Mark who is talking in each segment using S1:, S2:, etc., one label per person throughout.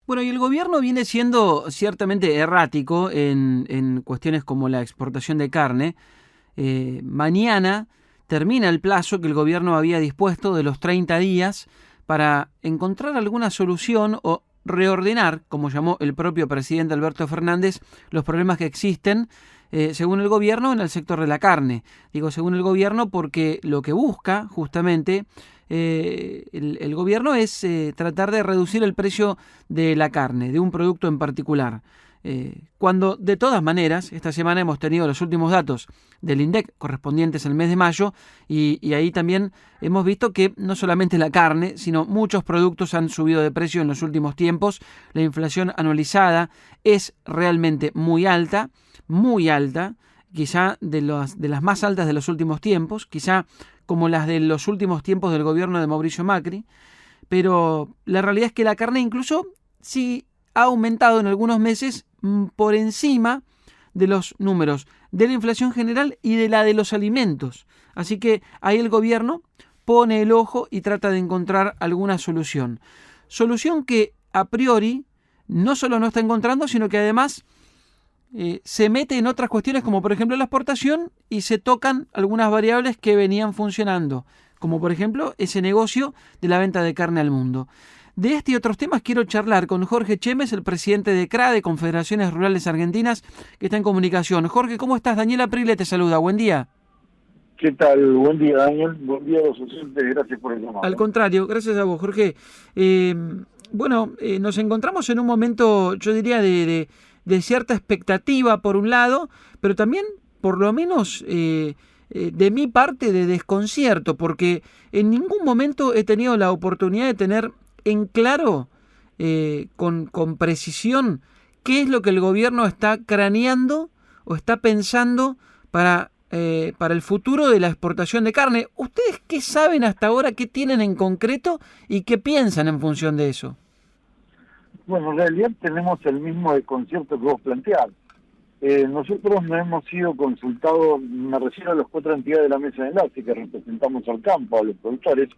S1: Bueno, y el gobierno viene siendo ciertamente errático en cuestiones como la exportación de carne. Mañana termina el plazo que el gobierno había dispuesto de los 30 días para encontrar alguna solución o reordenar, como llamó el propio presidente Alberto Fernández, los problemas que existen, según el gobierno, en el sector de la carne. Digo según el gobierno porque lo que busca justamente el gobierno es tratar de reducir el precio de la carne, de un producto en particular. Cuando de todas maneras, esta semana hemos tenido los últimos datos del INDEC correspondientes al mes de mayo y ahí también hemos visto que no solamente la carne, sino muchos productos han subido de precio en los últimos tiempos. La inflación anualizada es realmente muy alta, quizá de las más altas de los últimos tiempos, quizá como las de los últimos tiempos del gobierno de Mauricio Macri, pero la realidad es que la carne incluso sí ha aumentado en algunos meses por encima de los números de la inflación general y de la de los alimentos. Así que ahí el gobierno pone el ojo y trata de encontrar alguna solución. Solución que a priori no solo no está encontrando, sino que además se mete en otras cuestiones como por ejemplo la exportación y se tocan algunas variables que venían funcionando, como por ejemplo ese negocio de la venta de carne al mundo. De este y otros temas quiero charlar con Jorge Chemes, el presidente de CRADE, Confederaciones Rurales Argentinas, que está en comunicación. Jorge, ¿cómo estás? Daniela Prile te saluda. Buen día.
S2: ¿Qué tal? Buen día, Daniel. Buen día a los oyentes. Gracias por el
S1: Al
S2: llamado.
S1: contrario, gracias a vos, Jorge. Eh, nos encontramos en un momento, yo diría, de cierta expectativa por un lado, pero también, por lo menos, de mi parte, de desconcierto, porque en ningún momento he tenido la oportunidad de tener en claro, con precisión, qué es lo que el gobierno está craneando o está pensando para el futuro de la exportación de carne. ¿Ustedes qué saben hasta ahora, qué tienen en concreto y qué piensan en función de eso?
S2: Bueno, en realidad tenemos el mismo desconcierto que vos planteás. Nosotros no hemos sido consultados, me refiero a las 4 entidades de la mesa de enlace que representamos al campo, a los productores,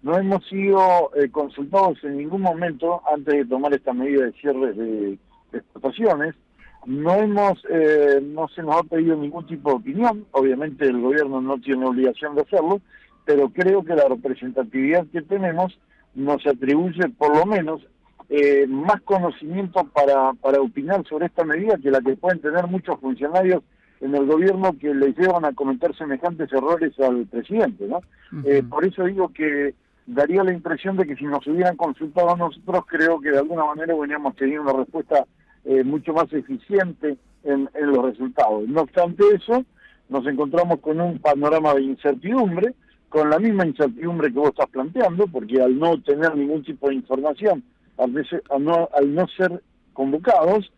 S2: no hemos sido consultados en ningún momento antes de tomar esta medida de cierre de exportaciones. No se nos ha pedido ningún tipo de opinión, obviamente el gobierno no tiene obligación de hacerlo, pero creo que la representatividad que tenemos nos atribuye por lo menos más conocimiento para opinar sobre esta medida que la que pueden tener muchos funcionarios en el gobierno que le llevan a cometer semejantes errores al presidente, ¿no?
S1: Ujú.
S2: Por eso digo que daría la impresión de que si nos hubieran consultado a nosotros, creo que de alguna manera veníamos teniendo una respuesta mucho más eficiente en los resultados. No obstante eso, nos encontramos con un panorama de incertidumbre, con la misma incertidumbre que vos estás planteando, porque al no tener ningún tipo de información, al no ser convocados,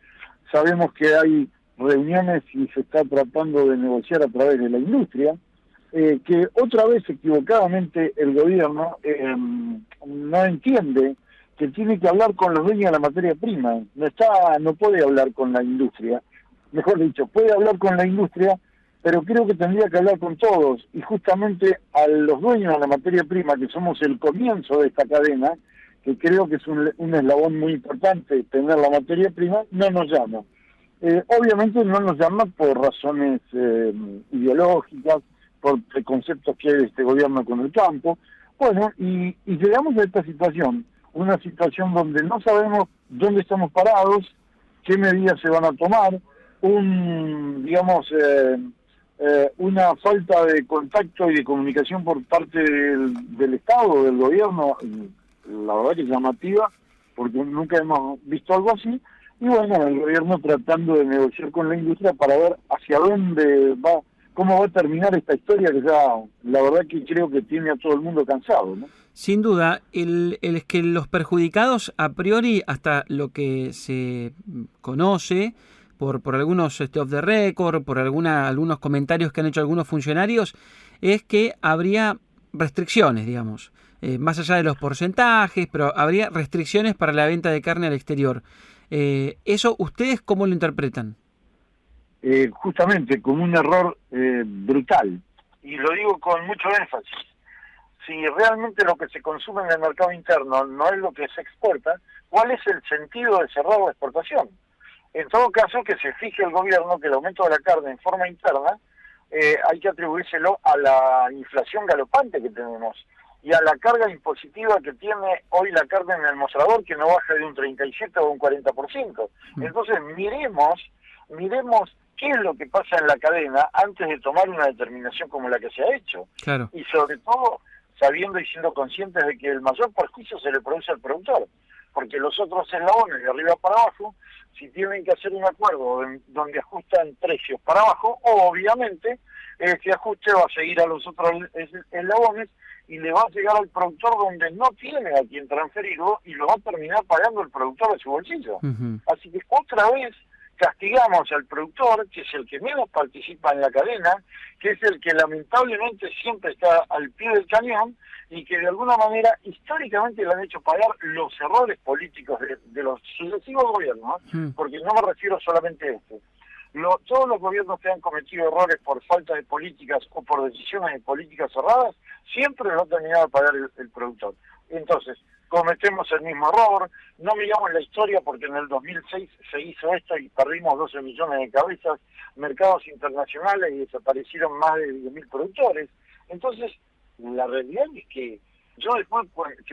S2: sabemos que hay reuniones y se está tratando de negociar a través de la industria, que otra vez equivocadamente el gobierno no entiende que tiene que hablar con los dueños de la materia prima, no puede hablar con la industria, mejor dicho, puede hablar con la industria, pero creo que tendría que hablar con todos, y justamente a los dueños de la materia prima, que somos el comienzo de esta cadena, que creo que es un eslabón muy importante tener la materia prima, no nos llama. Obviamente no nos llama por razones ideológicas, por preconceptos que hay de este gobierno con el campo. Bueno, y llegamos a esta situación, una situación donde no sabemos dónde estamos parados, qué medidas se van a tomar, una falta de contacto y de comunicación por parte del Estado, del gobierno, la verdad que es llamativa, porque nunca hemos visto algo así, y bueno, el gobierno tratando de negociar con la industria para ver hacia dónde va, cómo va a terminar esta historia que ya, la verdad que creo que tiene a todo el mundo cansado, ¿no?
S1: Sin duda, el es que los perjudicados a priori, hasta lo que se conoce por algunos off the record, por algunos comentarios que han hecho algunos funcionarios, es que habría restricciones, digamos, más allá de los porcentajes, pero habría restricciones para la venta de carne al exterior. ¿Eso ustedes cómo lo interpretan?
S2: Justamente como un error brutal, y lo digo con mucho énfasis. Si realmente lo que se consume en el mercado interno no es lo que se exporta, ¿cuál es el sentido de cerrar la exportación? En todo caso, que se fije el gobierno que el aumento de la carne en forma interna hay que atribuírselo a la inflación galopante que tenemos y a la carga impositiva que tiene hoy la carne en el mostrador, que no baja de un 37 o un 40%. Entonces, miremos qué es lo que pasa en la cadena antes de tomar una determinación como la que se ha hecho.
S1: Claro.
S2: Y sobre todo, sabiendo y siendo conscientes de que el mayor perjuicio se le produce al productor, porque los otros eslabones de arriba para abajo, si tienen que hacer un acuerdo donde ajustan precios para abajo, obviamente ese ajuste va a seguir a los otros eslabones y le va a llegar al productor donde no tiene a quien transferirlo y lo va a terminar pagando el productor de su bolsillo. Así que otra vez castigamos al productor, que es el que menos participa en la cadena, que es el que lamentablemente siempre está al pie del cañón y que de alguna manera históricamente le han hecho pagar los errores políticos de los sucesivos gobiernos, porque no me refiero solamente a este. Todos los gobiernos que han cometido errores por falta de políticas o por decisiones de políticas cerradas, siempre lo ha terminado de pagar el productor. Entonces, cometemos el mismo error, no miramos la historia porque en el 2006 se hizo esto y perdimos 12 millones de cabezas, mercados internacionales y desaparecieron más de 10.000 productores. Entonces, la realidad es que yo después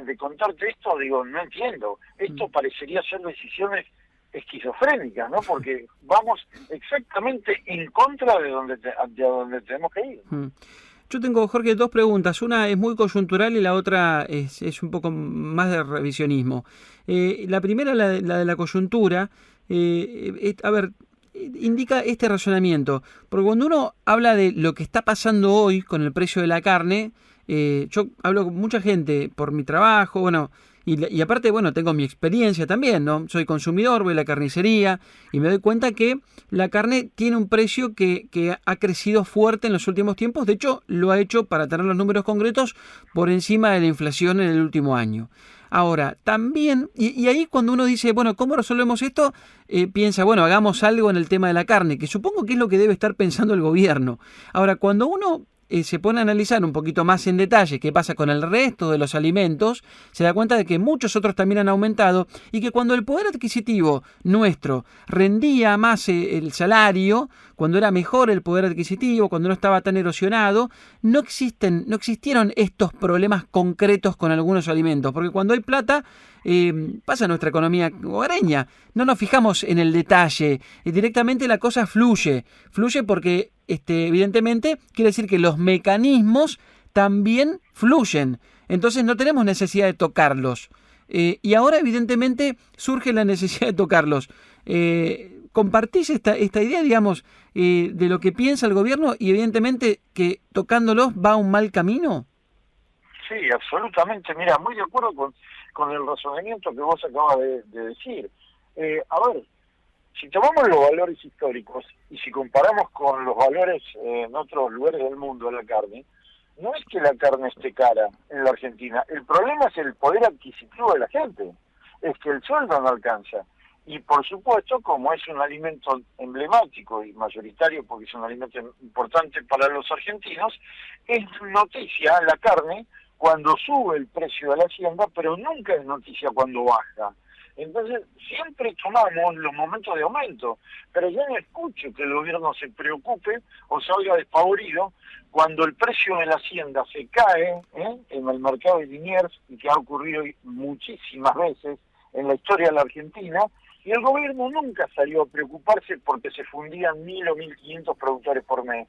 S2: de contarte esto, digo, no entiendo, esto parecería ser decisiones esquizofrénicas, ¿no? Porque vamos exactamente en contra de donde tenemos que ir.
S1: Yo tengo, Jorge, dos preguntas. Una es muy coyuntural y la otra es un poco más de revisionismo. La primera, la de la coyuntura, a ver, indica este razonamiento. Porque cuando uno habla de lo que está pasando hoy con el precio de la carne, yo hablo con mucha gente por mi trabajo, bueno, y aparte, bueno, tengo mi experiencia también, ¿no? Soy consumidor, voy a la carnicería y me doy cuenta que la carne tiene un precio que ha crecido fuerte en los últimos tiempos. De hecho, lo ha hecho, para tener los números concretos, por encima de la inflación en el último año. Ahora, también, y ahí cuando uno dice, bueno, ¿cómo resolvemos esto? Piensa, bueno, hagamos algo en el tema de la carne, que supongo que es lo que debe estar pensando el gobierno. Ahora, cuando uno se pone a analizar un poquito más en detalle qué pasa con el resto de los alimentos, se da cuenta de que muchos otros también han aumentado y que cuando el poder adquisitivo nuestro rendía más el salario, cuando era mejor el poder adquisitivo, cuando no estaba tan erosionado, no existieron estos problemas concretos con algunos alimentos, porque cuando hay plata, pasa nuestra economía hogareña, no nos fijamos en el detalle, directamente la cosa fluye porque evidentemente quiere decir que los mecanismos también fluyen, entonces no tenemos necesidad de tocarlos, y ahora evidentemente surge la necesidad de tocarlos. ¿Compartís esta idea, digamos, de lo que piensa el gobierno y evidentemente que tocándolos va a un mal camino?
S2: Sí, absolutamente. Mira, muy de acuerdo con el razonamiento que vos acabas de decir. A ver, si tomamos los valores históricos y si comparamos con los valores en otros lugares del mundo de la carne, no es que la carne esté cara en la Argentina. El problema es el poder adquisitivo de la gente. Es que el sueldo no alcanza. Y por supuesto, como es un alimento emblemático y mayoritario, porque es un alimento importante para los argentinos, es noticia la carne cuando sube el precio de la hacienda, pero nunca es noticia cuando baja. Entonces, siempre tomamos los momentos de aumento, pero yo no escucho que el gobierno se preocupe o salga despavorido cuando el precio de la hacienda se cae en el mercado de Liniers, y que ha ocurrido muchísimas veces en la historia de la Argentina, y el gobierno nunca salió a preocuparse porque se fundían 1.000 o 1.500 productores por mes.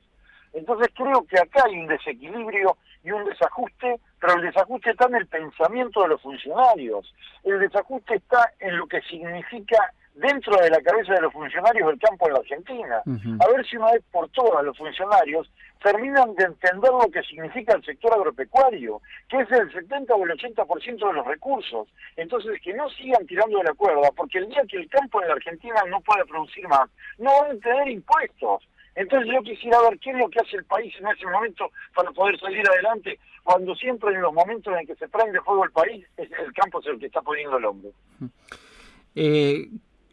S2: Entonces creo que acá hay un desequilibrio y un desajuste, pero el desajuste está en el pensamiento de los funcionarios. El desajuste está en lo que significa dentro de la cabeza de los funcionarios del campo en la Argentina. A ver si una vez por todas los funcionarios terminan de entender lo que significa el sector agropecuario, que es el 70 o el 80% de los recursos. Entonces, que no sigan tirando de la cuerda, porque el día que el campo en la Argentina no pueda producir más, no van a tener impuestos. Entonces yo quisiera ver qué es lo que hace el país en ese momento para poder salir adelante, cuando siempre en los momentos en que se prende fuego el país, el campo es el que está poniendo el hombro.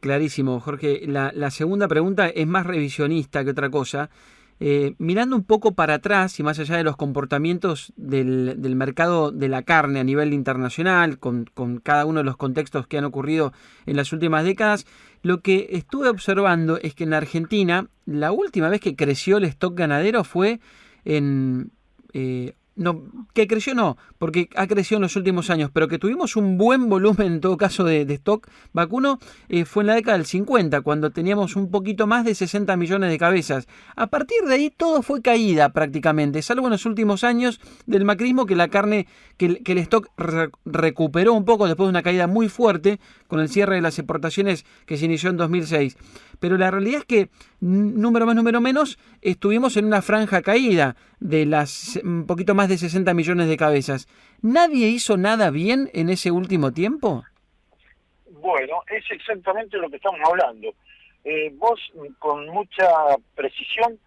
S1: Clarísimo, Jorge. La segunda pregunta es más revisionista que otra cosa. Mirando un poco para atrás y más allá de los comportamientos del mercado de la carne a nivel internacional, con cada uno de los contextos que han ocurrido en las últimas décadas, lo que estuve observando es que en Argentina la última vez que creció el stock ganadero fue en... no, que creció no, porque ha crecido en los últimos años, pero que tuvimos un buen volumen en todo caso de stock vacuno, fue en la década del 50, cuando teníamos un poquito más de 60 millones de cabezas. A partir de ahí todo fue caída prácticamente, salvo en los últimos años del macrismo, que la carne, que el stock recuperó un poco después de una caída muy fuerte con el cierre de las exportaciones que se inició en 2006. Pero la realidad es que, número más, número menos, estuvimos en una franja caída de las un poquito más de 60 millones de cabezas. ¿Nadie hizo nada bien en ese último tiempo?
S2: Bueno, es exactamente lo que estamos hablando. Vos, con mucha precisión,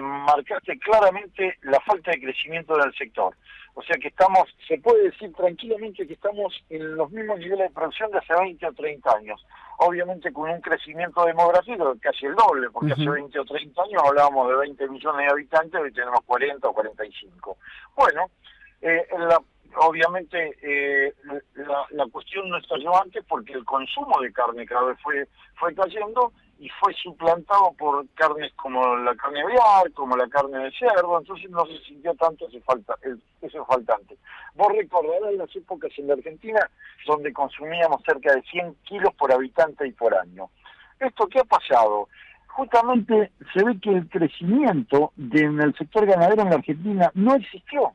S2: marcaste claramente la falta de crecimiento del sector. O sea que se puede decir tranquilamente que estamos en los mismos niveles de producción de hace 20 o 30 años. Obviamente con un crecimiento demográfico de casi el doble, porque hace 20 o 30 años hablábamos de 20 millones de habitantes, hoy tenemos 40 o 45. Bueno, obviamente la cuestión no estalló antes porque el consumo de carne cada vez fue cayendo y fue suplantado por carnes como la carne aviar, como la carne de cerdo, entonces no se sintió tanto ese faltante. Vos recordarás las épocas en la Argentina donde consumíamos cerca de 100 kilos por habitante y por año. ¿Esto qué ha pasado? Justamente se ve que el crecimiento en el sector ganadero en la Argentina no existió.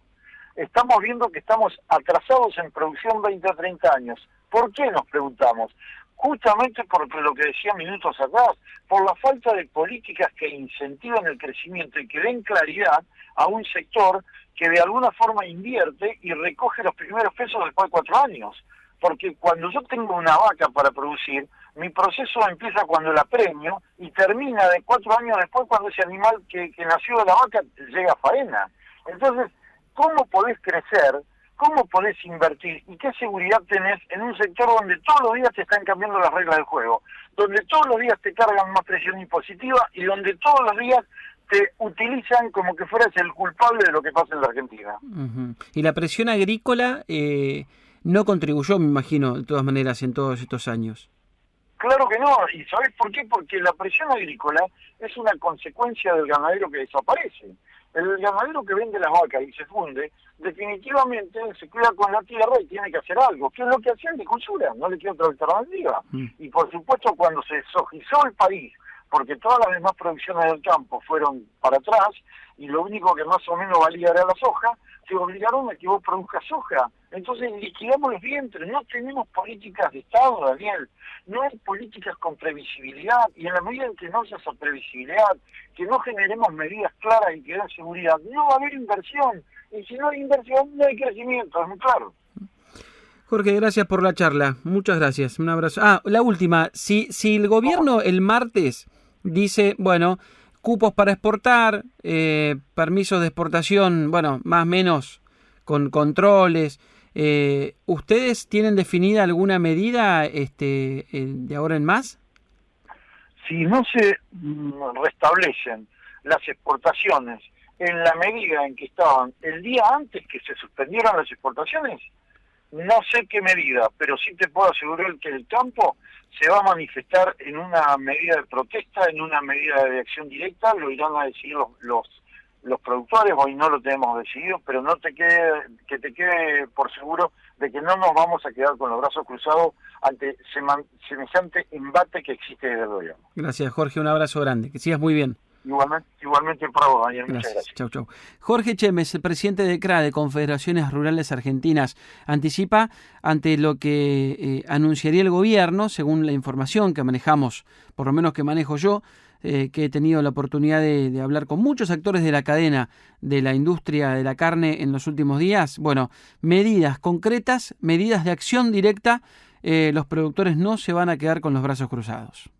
S2: Estamos viendo que estamos atrasados en producción 20 a 30 años. ¿Por qué, nos preguntamos? Justamente porque lo que decía minutos atrás, por la falta de políticas que incentivan el crecimiento y que den claridad a un sector que de alguna forma invierte y recoge los primeros pesos después de 4 años. Porque cuando yo tengo una vaca para producir, mi proceso empieza cuando la premio y termina de 4 años después cuando ese animal que nació de la vaca llega a faena. Entonces, ¿cómo podés crecer? ¿Cómo podés invertir? ¿Y qué seguridad tenés en un sector donde todos los días te están cambiando las reglas del juego? Donde todos los días te cargan más presión impositiva y donde todos los días te utilizan como que fueras el culpable de lo que pasa en la Argentina.
S1: Y la presión agrícola no contribuyó, me imagino, de todas maneras, en todos estos años.
S2: Claro que no, ¿y sabés por qué? Porque la presión agrícola es una consecuencia del ganadero que desaparece. El ganadero que vende las vacas y se funde, definitivamente se cuida con la tierra y tiene que hacer algo. ¿Qué es lo que hace? Agricultura, no le queda otra alternativa. Y por supuesto cuando se sojizó el país, porque todas las demás producciones del campo fueron para atrás y lo único que más o menos valía era la soja, se obligaron a que vos produzcas soja. Entonces liquidamos los vientres, no tenemos políticas de Estado, Daniel, no hay políticas con previsibilidad, y en la medida en que no haya esa previsibilidad, que no generemos medidas claras y que den seguridad, no va a haber inversión, y si no hay inversión no hay crecimiento, es muy claro.
S1: Jorge, gracias por la charla, muchas gracias, un abrazo. La última, si el gobierno el martes dice, bueno, cupos para exportar, permisos de exportación, bueno, más o menos con controles, ¿ustedes tienen definida alguna medida de ahora en más?
S2: Si no se restablecen las exportaciones en la medida en que estaban el día antes que se suspendieran las exportaciones, no sé qué medida, pero sí te puedo asegurar que el campo se va a manifestar en una medida de protesta, en una medida de acción directa, lo irán a decidir los productores, hoy no lo tenemos decidido, pero no te quede por seguro de que no nos vamos a quedar con los brazos cruzados ante semejante embate que existe desde el gobierno.
S1: Gracias, Jorge, un abrazo grande, que sigas muy bien.
S2: Igualmente para vos, Daniel. Muchas gracias.
S1: Chau. Jorge Chemes, el presidente de CRA, de Confederaciones Rurales Argentinas, anticipa ante lo que anunciaría el gobierno, según la información que manejamos, por lo menos que manejo yo, que he tenido la oportunidad de hablar con muchos actores de la cadena de la industria de la carne en los últimos días. Bueno, medidas concretas, medidas de acción directa, los productores no se van a quedar con los brazos cruzados.